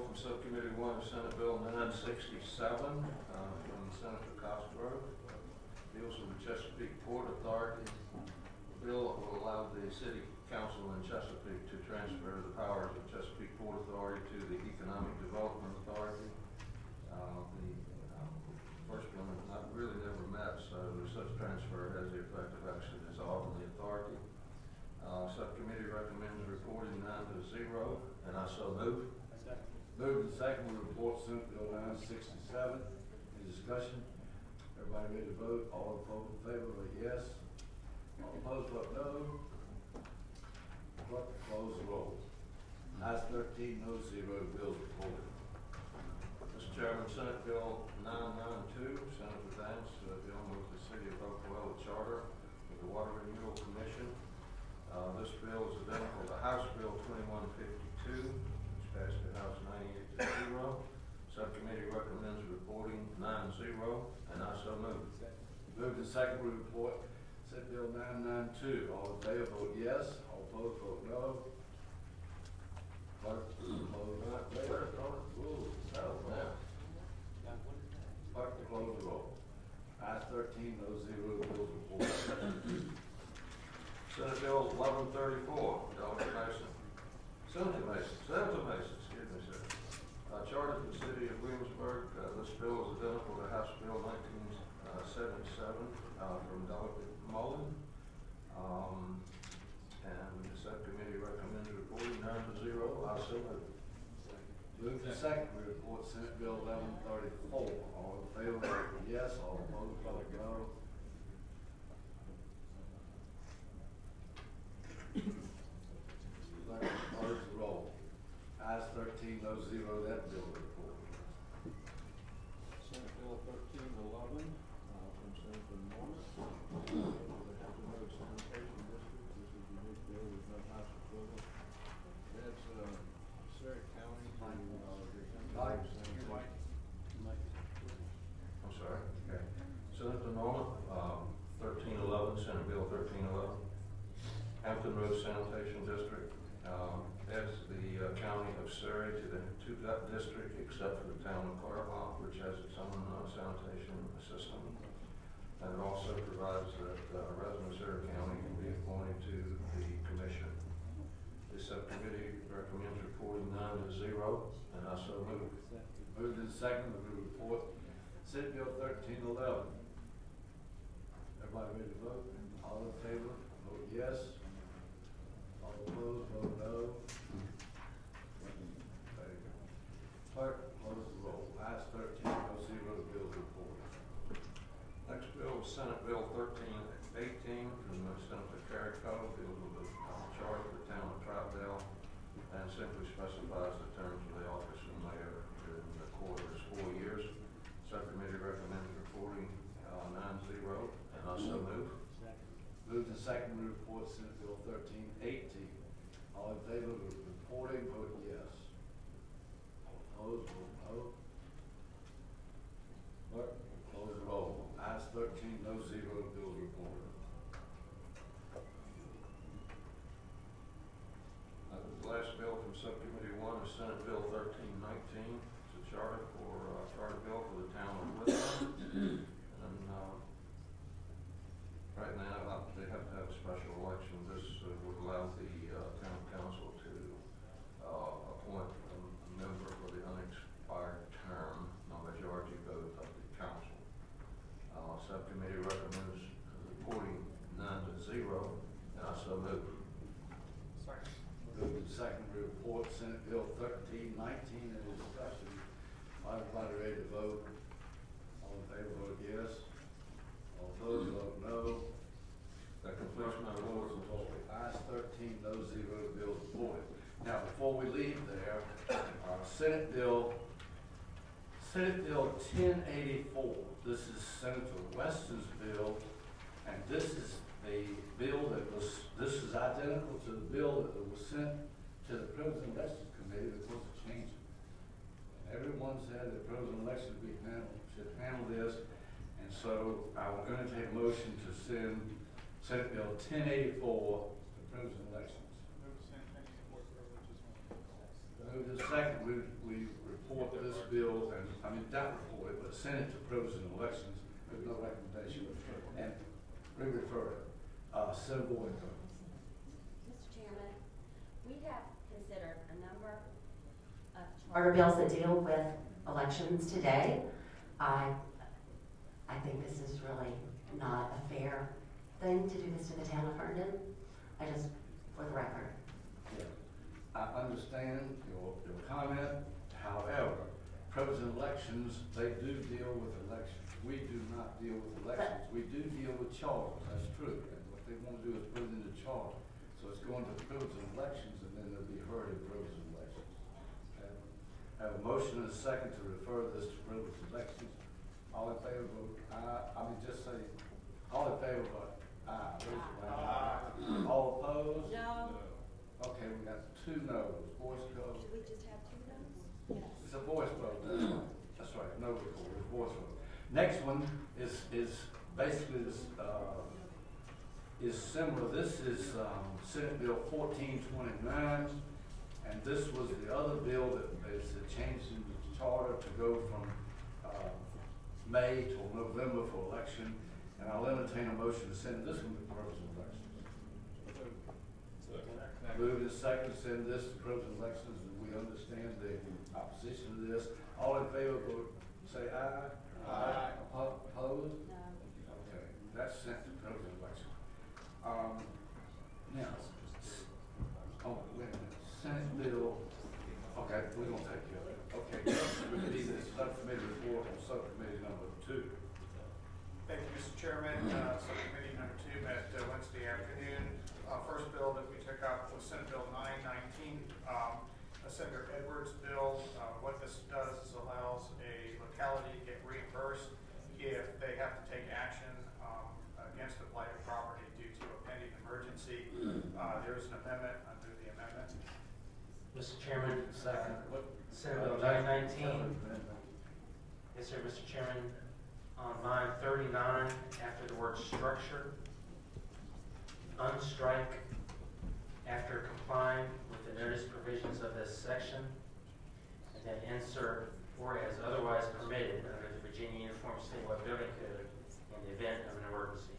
bill from Subcommittee 1 is Senate Bill 967 from Senator Cosgrove. Deals with the Chesapeake Port Authority. The bill will allow the City Council in Chesapeake to transfer the powers of Chesapeake Port Authority to the Economic Development Authority. The first one really never met, so such transfer has the effect of actually dissolving the authority. Subcommittee recommends reporting 9-0, and I so move. Moved and second, we report Senate Bill 967. Any discussion? Everybody ready to vote? All in favor, vote yes. All opposed, vote no. Clerk, close the roll. Ayes 13, no 0, bills reported. Mr. Chairman, Senate Bill 992, Senator Dance, dealing with the City of Hopewell Charter with the Water Renewal Commission. This bill is identical to House Bill 2152, which passed the House 98-0. Subcommittee recommends reporting 9-0, and I so move. Moved and second, we report Senate Bill 992. All in favor, vote yes. All opposed, vote no. Clerk, close the roll. Clerk, close the roll. Ayes 13, no 0, bills reported. Senate Bill 1134, Dr. Mason. Senator Mason, excuse me, sir. Charter for the City of Williamsburg. This bill is identical to House Bill 1977 from Delegate Mullen. And the subcommittee recommends reporting 9-0. I so move. Moved and second, we report Senate Bill 1134. All in favor, vote yes. All opposed, vote no. Clerk, close the roll. Ayes 13, no 0, that bill report. Senate Bill 1311 from Senator Norman. The Hampton Road Sanitation District. This is a unique bill with no House approval. That's Surrey County to I'm sorry. Okay. Senator Norman, 1311, Senate Bill 1311. Hampton Road Sanitation District. Adds the county of Surrey to that district, except for the town of Carlisle, which has its own sanitation system. And it also provides that residents of Surrey County can be appointed to the commission. The subcommittee recommends reporting 9-0, and I so move. Moved and second, we report Senate Bill 1311. Everybody ready to vote? All in favor, vote yes. All opposed, vote no. Clerk, close the roll. Ayes 13, no 0, bills reported. Next bill is Senate Bill 1318 from Senator Carrico, deals with the charter for the town of Troutdale, and simply specifies the terms of the office of mayor during the quarter is 4 years. Subcommittee recommends reporting 9-0, and I so move. Moved and second, we report Senate Bill 1318. All in favor of reporting, vote yes. All opposed, vote no. Clerk, close the roll. Ayes 13, no 0, bills reported. The last bill from Subcommittee 1 is Senate Bill 1319. It's a charter bill for the town of Whitman. And right now, they have to have a special election. This would allow the town council to appoint a member for the unexpired term, no majority vote of the council. Subcommittee recommends reporting 9-0, and I so move. Sorry. Moved and second, we report Senate Bill 1319 in discussion. Everybody ready to vote? All in favor, vote yes. All opposed, vote no. That completes my rules of vote. Ayes 13, no 0, bills reported. Now, before we leave there, Senate Bill 1084. This is Senator Weston's bill, and this is the bill this is identical to the bill that was sent to the President Elections Committee that was a change. Everyone said that President Elections should handle this, and so I'm going to take a motion to send Senate Bill 1084 to President Elections. Move the second. We report this bill, and, I mean, not report it, but send it to President Elections, with no recommendation, and re-refer it. Senator Boyd. Mr. Chairman, we have considered a number of charter bills that deal with elections today. I think this is really not a fair thing to do this to the town of Herndon. For the record. Yeah. I understand your comment, however, President Elections, they do deal with elections. We do not deal with elections. We do deal with charters, that's true. And what they want to do is put it in the charter. So it's going to President Elections, and then they'll be heard in President Elections. Okay? I have a motion and a second to refer this to President Elections. All in favor, vote aye. Just say, all in favor, vote aye. Raise your right hand. All opposed? No. Okay, we got 2 no's. Voice vote. Should we just have 2 no's? Yes. It's a voice vote. That's right. No record, it's voice vote. Next one is basically this, is similar. This is Senate Bill 1429, and this was the other bill that is changing the charter to go from May till November for election, and I'll entertain a motion to send this one to President Elections. Move in second to send this to President Elections, and we understand the opposition to this. All in favor, vote, say aye. Aye. Opposed? No. Okay, that's sent to President Elections. Now, wait a minute, Senate Bill, okay, we're gonna take care of it. Okay, we need this subcommittee report on subcommittee number 2. Thank you, Mr. Chairman. Subcommittee number 2 met Wednesday afternoon. First bill that we took up was Senate Bill 919, Senator Edwards' bill. What this does is allows a locality to get reimbursed if they have to take action against a blighted property due to a pending emergency. There is an amendment. I move the amendment. Mr. Chairman, Second. Senate Bill 919. Yes, sir, Mr. Chairman. On line 39, after the word structure, unstrike after complying with the notice provisions of this section, and then insert or as otherwise permitted under the Virginia Uniform Statewide Building Code in the event of an emergency.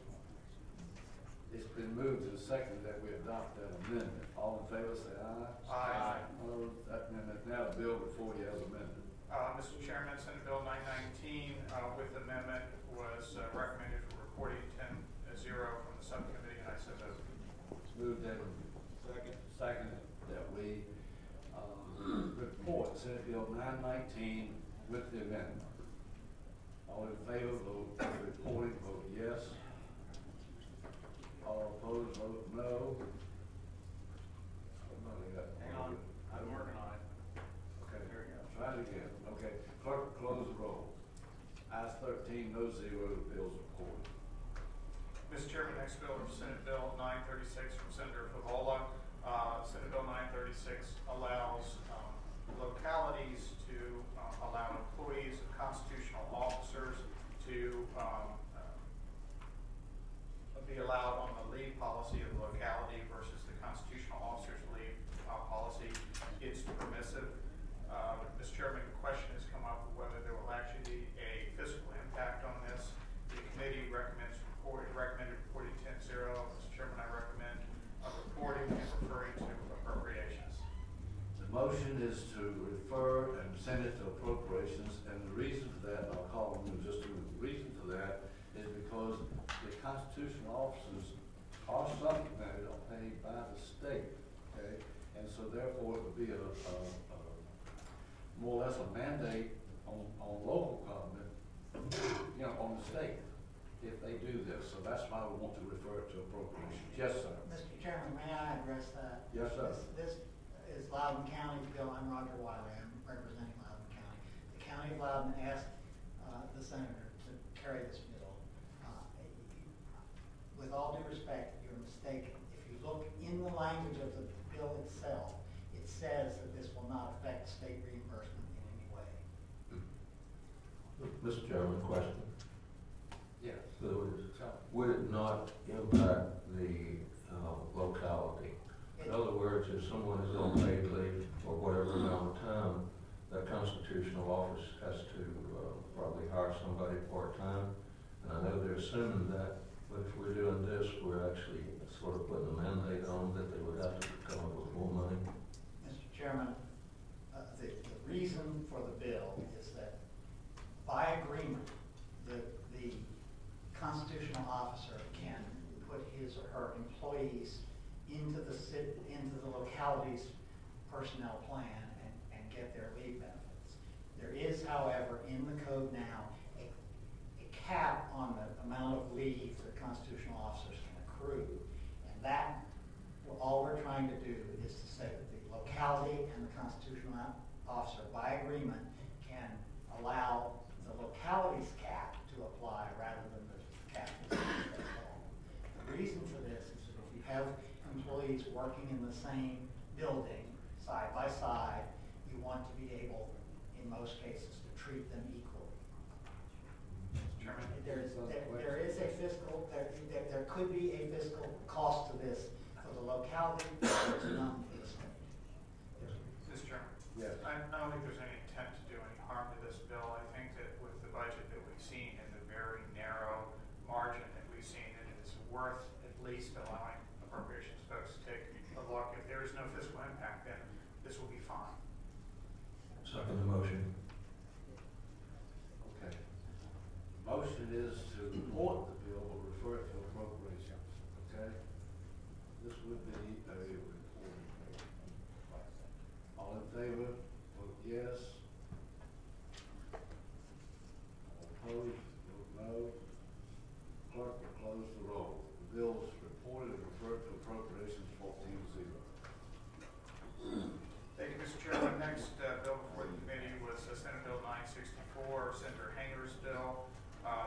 It's been moved and seconded that we adopt that amendment. All in favor, say aye. Aye. Opposed? That amendment, now the bill before you has amended. Mr. Chairman, Senate Bill 919 with amendment was recommended for reporting 10-0 from the subcommittee, and I so vote. It's moved and seconded that we report Senate Bill 919 with the amendment. All in favor, vote reporting, vote yes. All opposed, vote no. Hang on, I'm working on it. Okay, here we go. Try it again. Okay, clerk, close the roll. Ayes 13, no 0, the bill's reported. Mr. Chairman, next bill is Senate Bill 936 from Senator Favola. Senate Bill 936 allows localities to allow employees of constitutional officers to be allowed on the leave policy of the locality versus the constitutional officer's leave policy. It's permissive. Mr. Chairman, the question has come up of whether there will actually be a fiscal impact on this. The committee recommended reporting 10-0. Mr. Chairman, I recommend reporting and referring to appropriations. The motion is to refer and send it to appropriations, and the reason for that, I'll call them in just a minute. The reason for that is because the constitutional officers are supplemented or paid by the state, okay? And so therefore it would be more or less a mandate on local government, on the state, if they do this. So that's why we want to refer it to appropriations. Yes, sir. Mr. Chairman, may I address that? Yes, sir. This is Loudoun County's bill. I'm Roger Wiley. I'm representing Loudoun County. The County of Loudoun asked the senator to carry this bill. With all due respect, you're mistaken. If you look in the language of the bill itself, it says that this will not affect state reimbursement in any way. Mr. Chairman, question. Yes. Would it not impact the locality? In other words, if someone is on paid leave for whatever amount of time, that constitutional office has to probably hire somebody part-time. And I know they're assuming that, but if we're doing this, we're actually sort of putting a mandate on that they would have to come up with more money. Mr. Chairman, the reason for the bill is that by agreement, the constitutional officer can put his or her employees into the locality's personnel plan and get their leave benefits. There is, however, in the code now, a cap on the amount of leave that constitutional officers can accrue. And that, all we're trying to do is to say that the locality and the constitutional officer, by agreement, can allow the locality's cap to apply rather than the cap of the state law. The reason for this is that if you have employees working in the same building, side by side, you want to be able, in most cases, to treat them equally. Chairman? There is a fiscal, there could be a fiscal cost to this for the locality, but there's none for the state. Mr. Chairman? Yes. I don't think there's any intent to do any harm to this bill. I think that with the budget that we've seen and the very narrow margin that we've seen, it is worth at least allowing appropriations folks to take a look. If there is no fiscal impact, then this will be fine. Second the motion. Okay. Motion is to report the bill, but refer it to appropriations, okay? This would be a reporting bill. All in favor, vote yes. All opposed, vote no. Clerk will close the roll. The bill is reported and referred to appropriations 14-0. Thank you, Mr. Chairman. Next bill before the committee was Senate Bill 964, Senator Hanger's bill.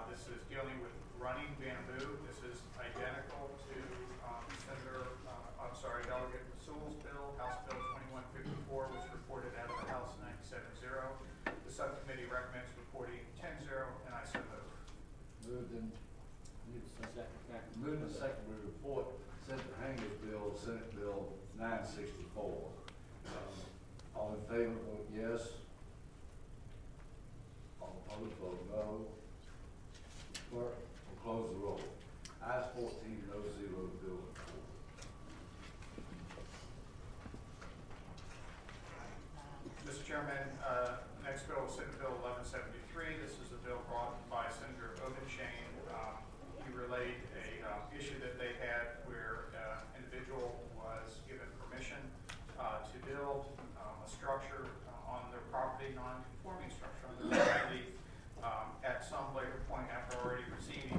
This is dealing with running bamboo. This is identical to Delegate Sewell's bill, House Bill 2154, which reported out of the House 970. The subcommittee recommends reporting 10-0, and I so move. Moved and, moved and second, we report Senator Hanger's bill, Senate Bill 964. All in favor, vote yes. All opposed, vote no. Clerk will close the roll. Ayes 14, no 0, the bill is approved. Mr. Chairman, next bill is Senate Bill 1173. This is a bill brought by Senator Obenshain. He relayed a issue that they had where an individual was given permission to build a structure on their property, non-conforming structure on their property. At some later point, after already receiving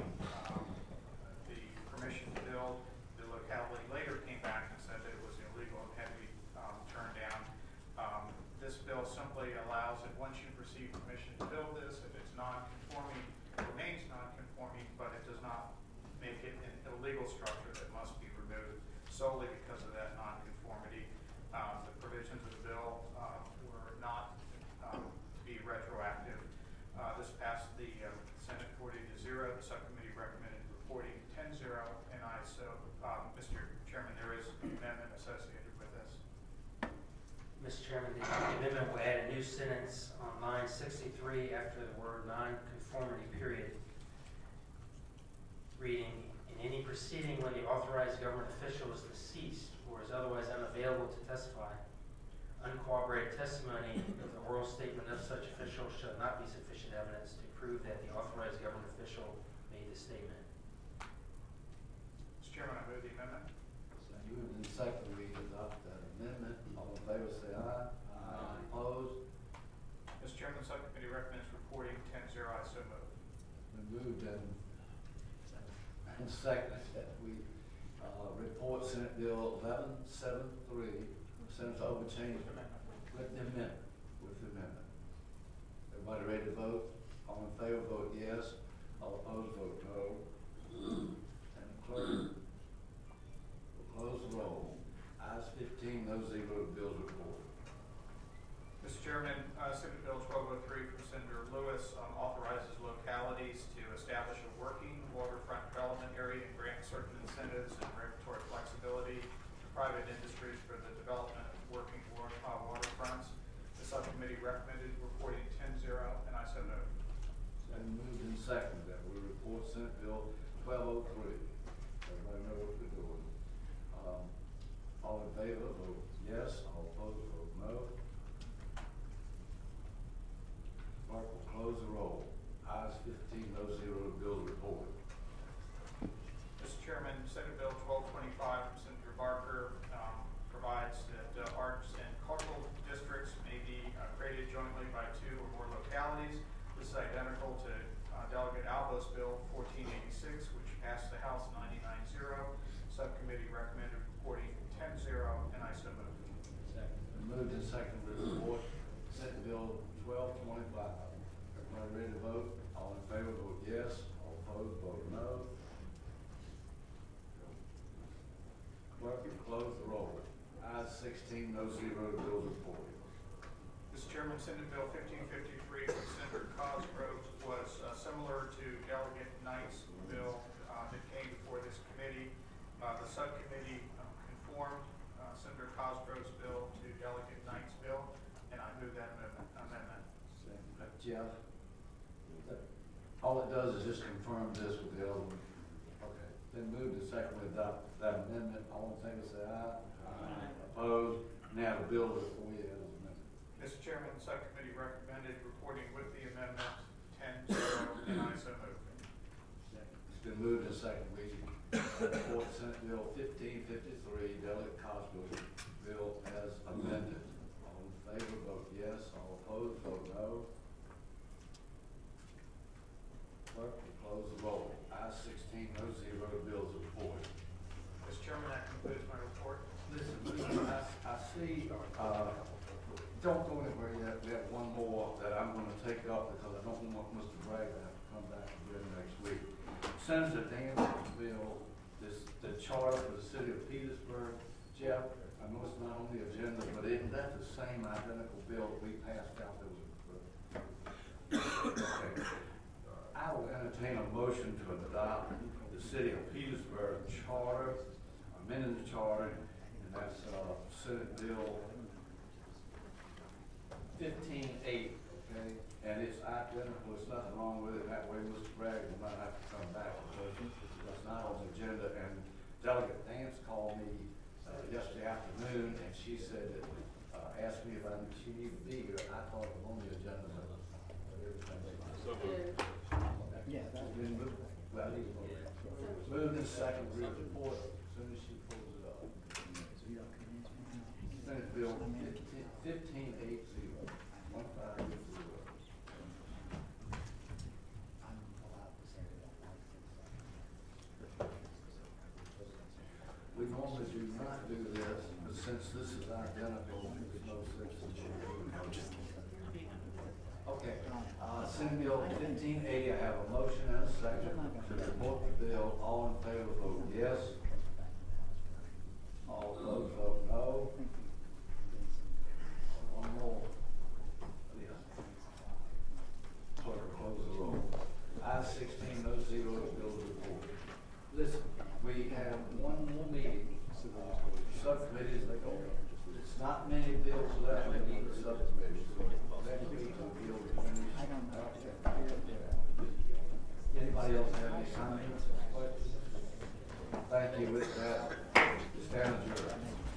the permission to build, the locality later came back and said that it was illegal and had to be turned down. This bill simply allows that once you receive permission to build this, if it's non-conforming, it remains non-conforming, but it does not make it an illegal structure that must be removed solely because of that non-conformity. The provisions of the bill were not to be retroactive. This passed the Senate 40-0. The subcommittee recommended reporting 10-0, and I so, Mr. Chairman, there is an amendment associated with this. Mr. Chairman, the amendment will add a new sentence on line 63 after the word non-conformity period, reading, in any proceeding when the authorized government official is deceased or is otherwise unavailable to testify, uncorroborated testimony of the oral statement of such official shall not be sufficient evidence to prove that the authorized government official made the statement. Mr. Chairman, I move the amendment. So moved and second, we adopt that amendment. All in favor, say aye. Aye. Opposed? Mr. Chairman, the subcommittee recommends reporting 10-0. I so move. Been moved and seconded that we report Senate Bill 1173, Senator Obenshain with the amendment. Everybody ready to vote? All in favor, vote yes. All opposed, vote no. And the clerk will close the roll. Ayes 15, no 0, the bill's reported. Mr. Chairman, Senate Bill 1203 from Senator Lewis authorizes localities to establish a working waterfront development area and grant certain incentives and regulatory flexibility to private industries for the development of working waterfronts. The subcommittee recommended reporting 10-0, subcommittee recommended reporting 10-0, and I so move. Been moved and seconded to report Senate Bill 1225. Everybody ready to vote? All in favor, vote yes. All opposed, vote no. Clerk, you close the roll. Ayes 16, no 0, the bill is reported. Mr. Chairman, Senate Bill 1553 from Senator Cosgrove was similar to Delegate Knight's bill that came before this committee. The subcommittee conformed Senator Cosgrove's bill to Delegate Knight's bill, and I move that amendment. Jeff? All it does is just confirm this with the other one. Okay. Then move to second to adopt that amendment. All in favor say aye. Aye. Opposed? Now the bill is before you as amended. Mr. Chairman, the subcommittee recommended reporting with the amendment 10-0, and I so move. It's been moved and seconded. We report Senate Bill 1553, Delegate Cosgrove bill as amended. All in favor, vote yes. All opposed, vote no. Clerk will close the roll. Ayes 16, no 0, the bill is reported. Mr. Chairman, that concludes my report. Listen, I see, don't go anywhere yet. We have one more that I'm gonna take up because I don't want Mr. Bragg to have to come back again next week. Senator Dan's bill, the charter for the city of Petersburg. Jeff, I know it's not on the agenda, but isn't that the same identical bill that we passed out that was approved? Okay. I will entertain a motion to adopt the city of Petersburg charter, amending the charter, and that's Senate Bill 1580, okay? And it's identical, there's nothing wrong with it. That way Mr. Bragg will not have to come back because it's not on the agenda. And Delegate Nance called me yesterday afternoon, and she said that, asked me if she needed to be here. I thought it was on the agenda, but Yeah, that's been moved. Well, moved in second, read the report as soon as she pulls it up. Senate Bill 1580, 1580. We normally do not do this, but since this is identical, there's no sense in doing it. Okay, Senate Bill 1580, I have a motion and a second to report the bill. All in favor, vote yes. All opposed, vote no. One more. Yeah. Clerk, close the roll. Ayes 16, no 0, the bill is reported. Listen, we have one more meeting. Subcommittees, it's not many bills left in each subcommittee, so next week we'll be able to finish. Anybody else have any comments? Thank you. With that, stand adjourned.